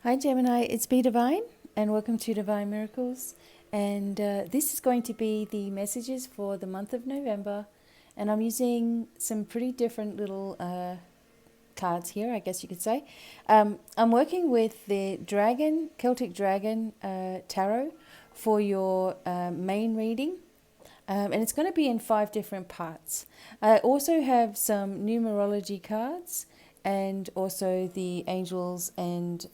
Hi Gemini, it's BDevine and welcome to Divine Miracles. And this is going to be the messages for the month of November. And I'm using some pretty different little cards here, I guess you could say. I'm working with the Celtic Dragon Tarot for your main reading. And it's going to be in 5 different parts. I also have some numerology cards and also the angels and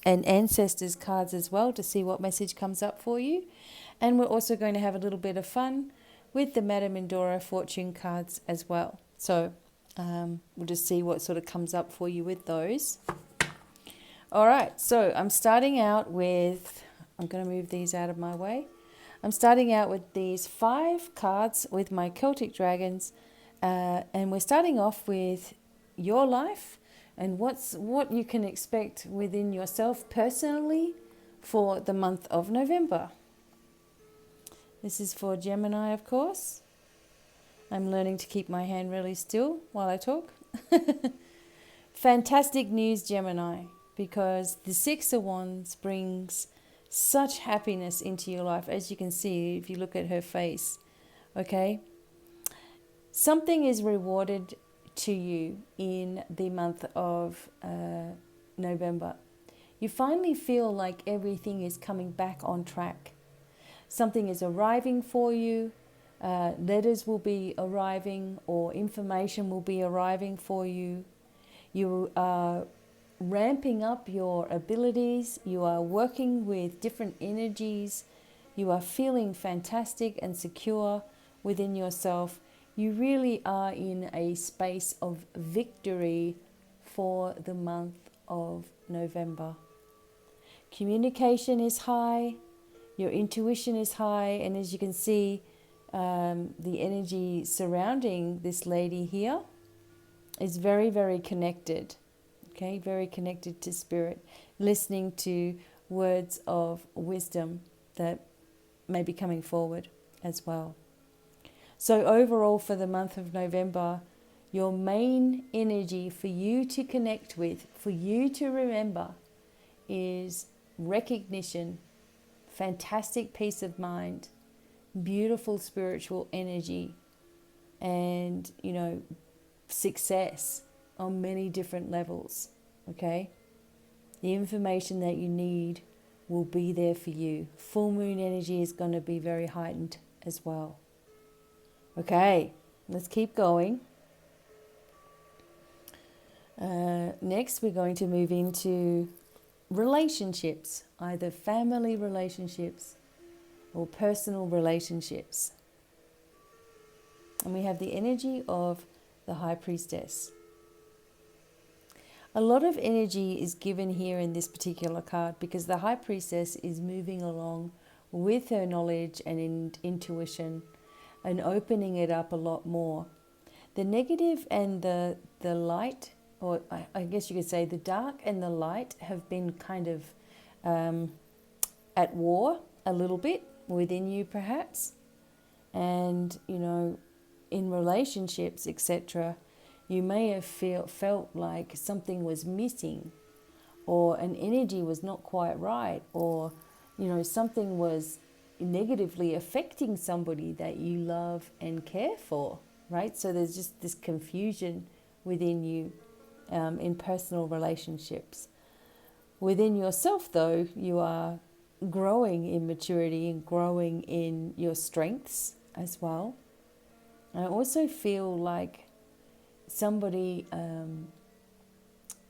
ancestors cards as well to see what message comes up for you. And we're also going to have a little bit of fun with the Madame Endora fortune cards as well. So we'll just see what sort of comes up for you with those. All right, so I'm starting out with, I'm going to move these out of my way. I'm starting out with these 5 cards with my Celtic dragons, and we're starting off with your life and what you can expect within yourself personally for the month of November. This is for Gemini, of course. I'm learning to keep my hand really still while I talk. Fantastic news, Gemini, because the 6 of Wands brings such happiness into your life, as you can see if you look at her face. Okay, something is rewarded to you in the month of November. You finally feel like everything is coming back on track. Something is arriving for you. Letters will be arriving, or information will be arriving for you. You are ramping up your abilities. You are working with different energies. You are feeling fantastic and secure within yourself. You really are in a space of victory for the month of November. Communication is high, your intuition is high, and as you can see, the energy surrounding this lady here is very, very connected. Okay, very connected to spirit, listening to words of wisdom that may be coming forward as well. So overall for the month of November, your main energy for you to connect with, for you to remember, is recognition, fantastic peace of mind, beautiful spiritual energy, and, success on many different levels. Okay? The information that you need will be there for you. Full moon energy is going to be very heightened as well. Okay, let's keep going. Next, we're going to move into relationships, either family relationships or personal relationships. And we have the energy of the High Priestess. A lot of energy is given here in this particular card because the High Priestess is moving along with her knowledge and intuition and opening it up a lot more. The negative and the light, or I guess you could say the dark and the light, have been kind of at war a little bit within you perhaps. And, in relationships, etc., you may have felt like something was missing, or an energy was not quite right, or, something was negatively affecting somebody that you love and care for, right? So there's just this confusion within you in personal relationships. Within yourself, though, you are growing in maturity and growing in your strengths as well. I also feel like somebody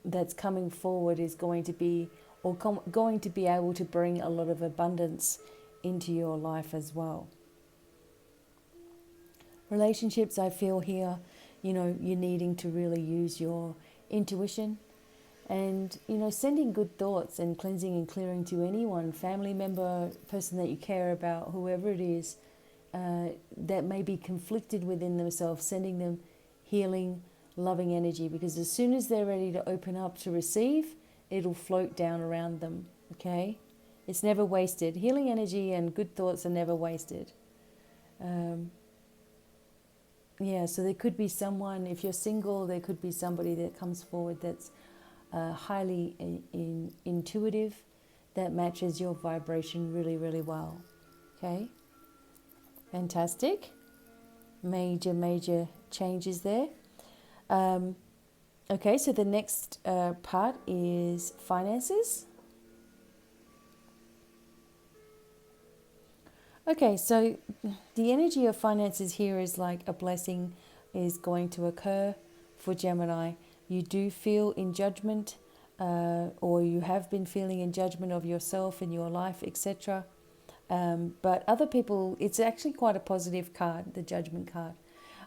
that's coming forward is going to be, or going to be able to bring a lot of abundance into your life as well. Relationships, I feel here, you're needing to really use your intuition and, sending good thoughts and cleansing and clearing to anyone, family member, person that you care about, whoever it is, that may be conflicted within themselves, sending them healing, loving energy, because as soon as they're ready to open up to receive, it'll float down around them, okay? It's never wasted. Healing energy and good thoughts are never wasted. So there could be someone, if you're single, there could be somebody that comes forward that's highly intuitive, that matches your vibration really, really well. Okay, fantastic. Major changes there. Okay, so the next part is finances. Okay, so the energy of finances here is like a blessing is going to occur for Gemini. You do feel in judgment, or you have been feeling in judgment of yourself and your life, etc. But other people, it's actually quite a positive card, the Judgment card.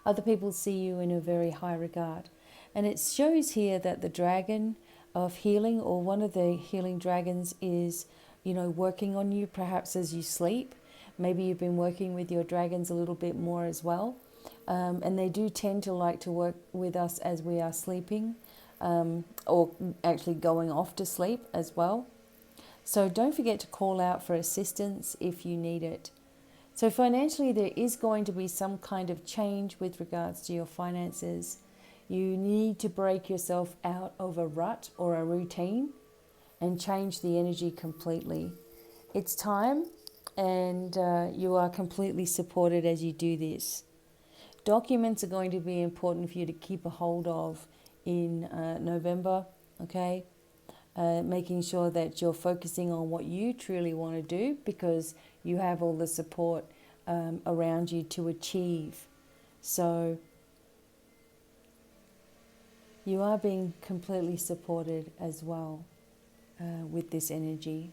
Other people see you in a very high regard. And it shows here that the dragon of healing, or one of the healing dragons, is, working on you perhaps as you sleep. Maybe you've been working with your dragons a little bit more as well. And they do tend to like to work with us as we are sleeping, or actually going off to sleep as well. So don't forget to call out for assistance if you need it. So financially, there is going to be some kind of change with regards to your finances. You need to break yourself out of a rut or a routine and change the energy completely. It's time, and you are completely supported as you do this. Documents are going to be important for you to keep a hold of in November, okay? Making sure that you're focusing on what you truly want to do, because you have all the support around you to achieve. So you are being completely supported as well with this energy.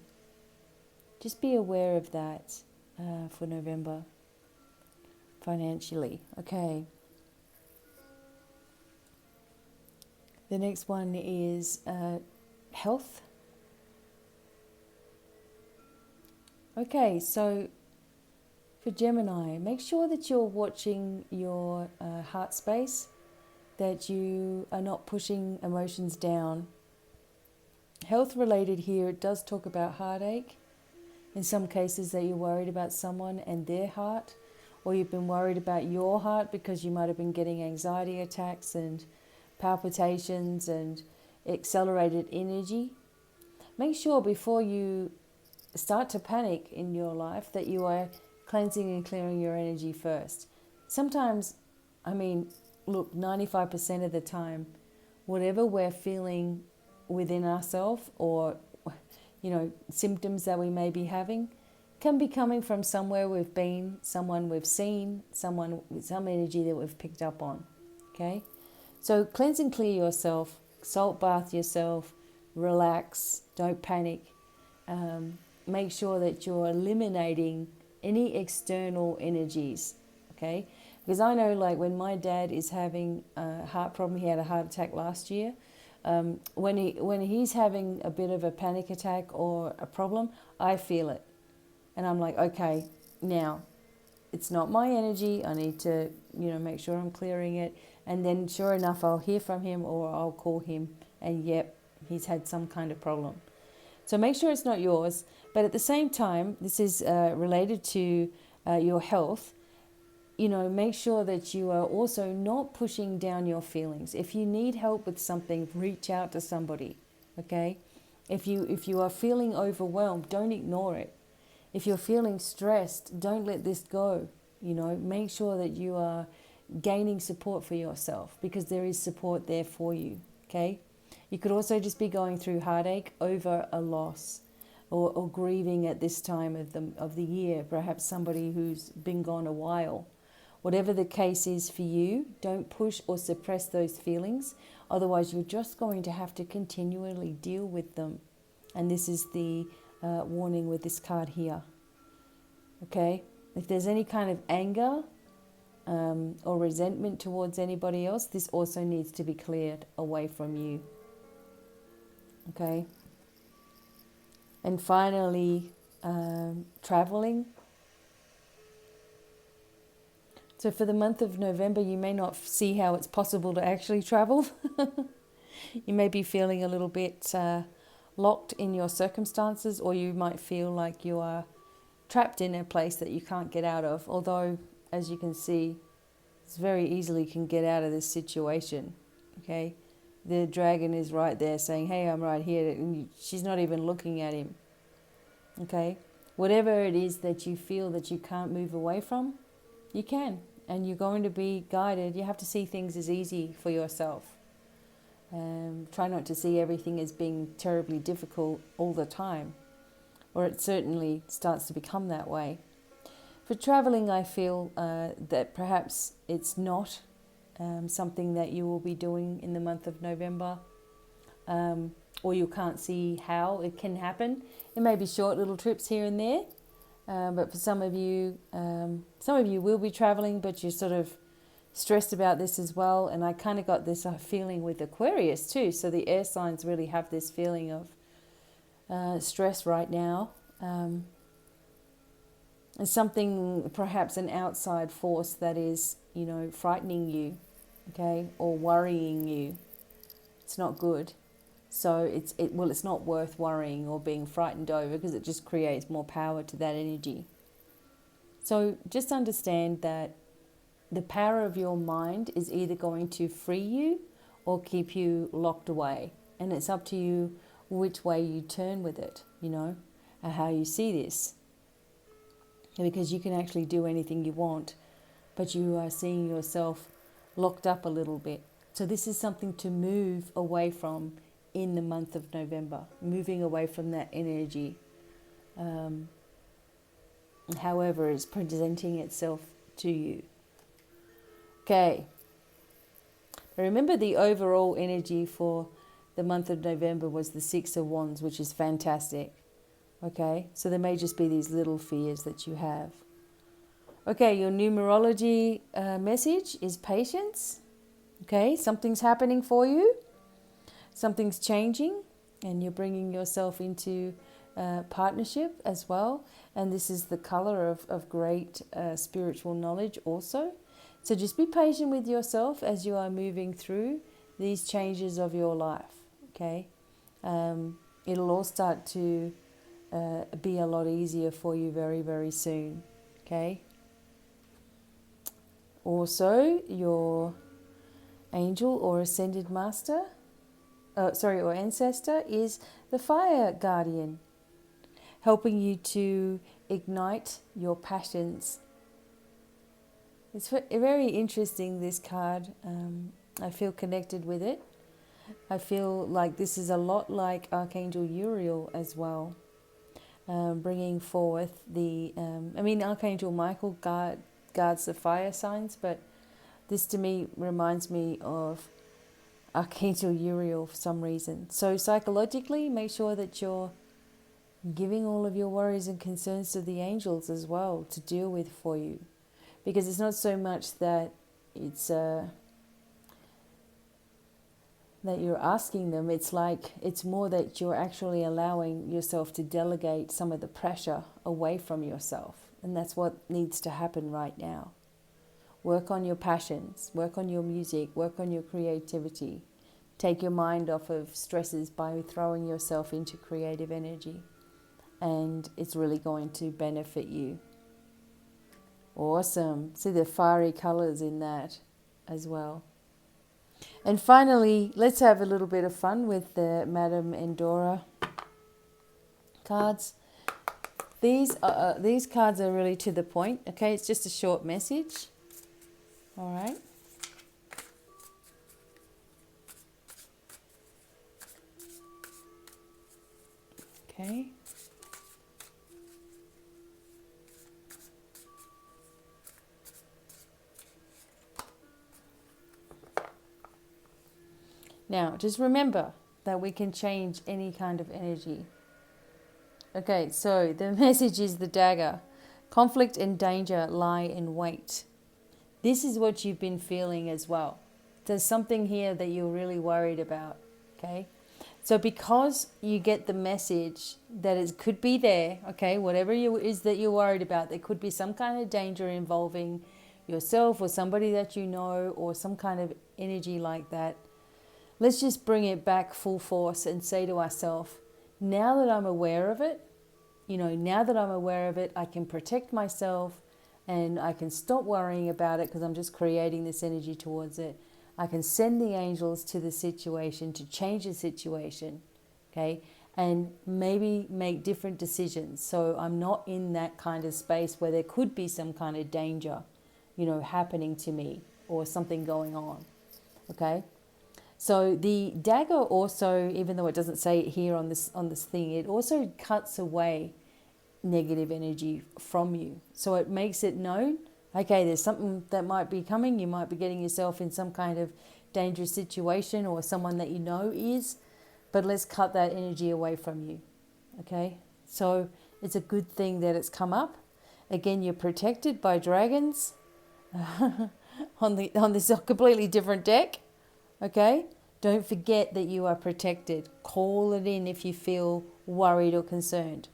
Just be aware of that for November financially. Okay. The next one is health. Okay, so for Gemini, make sure that you're watching your heart space, that you are not pushing emotions down. Health related here, it does talk about heartache. In some cases that you're worried about someone and their heart, or you've been worried about your heart because you might have been getting anxiety attacks and palpitations and accelerated energy. Make sure before you start to panic in your life that you are cleansing and clearing your energy first. Sometimes, look, 95% of the time, whatever we're feeling within ourselves, or symptoms that we may be having, can be coming from somewhere we've been, someone we've seen, someone with some energy that we've picked up on. Okay? So cleanse and clear yourself, salt bath yourself, relax, don't panic. Make sure that you're eliminating any external energies, okay? Because I know, like, when my dad is having a heart problem, he had a heart attack last year. When he's having a bit of a panic attack or a problem, I feel it. And I'm like, okay, now it's not my energy. I need to, make sure I'm clearing it. And then sure enough, I'll hear from him or I'll call him and yep, he's had some kind of problem. So make sure it's not yours. But at the same time, this is related to your health. Make sure that you are also not pushing down your feelings. If you need help with something, reach out to somebody, okay? If you are feeling overwhelmed, don't ignore it. If you're feeling stressed, don't let this go. Make sure that you are gaining support for yourself, because there is support there for you, okay? You could also just be going through heartache over a loss, or grieving at this time of the year, perhaps somebody who's been gone a while. Whatever the case is for you, don't push or suppress those feelings. Otherwise, you're just going to have to continually deal with them. And this is the warning with this card here. Okay? If there's any kind of anger or resentment towards anybody else, this also needs to be cleared away from you. Okay? And finally, traveling. So for the month of November, you may not see how it's possible to actually travel. You may be feeling a little bit locked in your circumstances, or you might feel like you are trapped in a place that you can't get out of. Although, as you can see, it's very easily can get out of this situation. Okay, the dragon is right there saying, hey, I'm right here. And she's not even looking at him. Okay? Whatever it is that you feel that you can't move away from, you can. And you're going to be guided. You have to see things as easy for yourself. Try not to see everything as being terribly difficult all the time. Or it certainly starts to become that way. For traveling, I feel that perhaps it's not something that you will be doing in the month of November, or you can't see how it can happen. It may be short little trips here and there, but for some of you will be traveling, but you're sort of stressed about this as well. And I kind of got this feeling with Aquarius too. So the air signs really have this feeling of stress right now. And something, perhaps an outside force that is, frightening you, okay, or worrying you. It's not good. So it's not worth worrying or being frightened over, because it just creates more power to that energy. So just understand that the power of your mind is either going to free you or keep you locked away. And it's up to you which way you turn with it, and how you see this. Because you can actually do anything you want, but you are seeing yourself locked up a little bit. So this is something to move away from in the month of November, moving away from that energy, however it's presenting itself to you. Okay. Remember, the overall energy for the month of November was the Six of Wands, which is fantastic. Okay, so there may just be these little fears that you have. Okay, your numerology message is patience. Okay, something's happening for you. Something's changing, and you're bringing yourself into partnership as well. And this is the color of great spiritual knowledge also. So just be patient with yourself as you are moving through these changes of your life. Okay, it'll all start to be a lot easier for you very, very soon. Okay. Also, your angel or ascended master, or ancestor, is the fire guardian, helping you to ignite your passions. It's very interesting, this card. I feel connected with it. I feel like this is a lot like Archangel Uriel as well. Bringing forth Archangel Michael guards the fire signs, but this to me reminds me of Archangel Uriel for some reason. So psychologically, make sure that you're giving all of your worries and concerns to the angels as well to deal with for you, because it's not so much that it's that you're asking them. It's more that you're actually allowing yourself to delegate some of the pressure away from yourself. And that's what needs to happen right now. Work on your passions, work on your music, work on your creativity. Take your mind off of stresses by throwing yourself into creative energy. And it's really going to benefit you. Awesome. See the fiery colors in that as well. And finally, let's have a little bit of fun with the Madame Endora cards. These cards are really to the point. Okay, it's just a short message. All right. Okay. Now, just remember that we can change any kind of energy. Okay, so the message is the dagger. Conflict and danger lie in wait. This is what you've been feeling as well. There's something here that you're really worried about, okay? So because you get the message that it could be there, okay, whatever is that you're worried about, there could be some kind of danger involving yourself or somebody that you know, or some kind of energy like that. Let's just bring it back full force and say to ourselves, now that I'm aware of it, I can protect myself and I can stop worrying about it because I'm just creating this energy towards it. I can send the angels to the situation to change the situation, okay? And maybe make different decisions. So I'm not in that kind of space where there could be some kind of danger, happening to me or something going on, okay? So the dagger also, even though it doesn't say it here on this thing, it also cuts away negative energy from you. So it makes it known, okay, there's something that might be coming. You might be getting yourself in some kind of dangerous situation, or someone that you know is, but let's cut that energy away from you, okay? So it's a good thing that it's come up. Again, you're protected by dragons on this completely different deck, okay? Don't forget that you are protected. Call it in if you feel worried or concerned.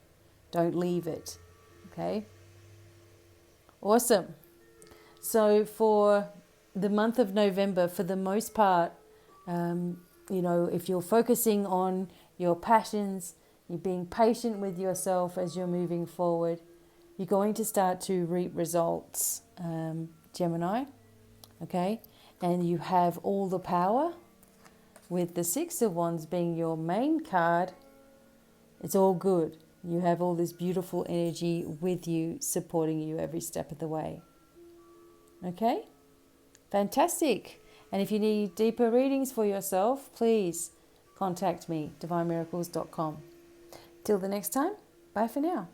Don't leave it, okay? Awesome. So for the month of November, for the most part, if you're focusing on your passions, you're being patient with yourself as you're moving forward, you're going to start to reap results, Gemini, okay? And you have all the power, with the Six of Wands being your main card. It's all good. You have all this beautiful energy with you, supporting you every step of the way. Okay? Fantastic. And if you need deeper readings for yourself, please contact me, devinemiracles.com. Till the next time, bye for now.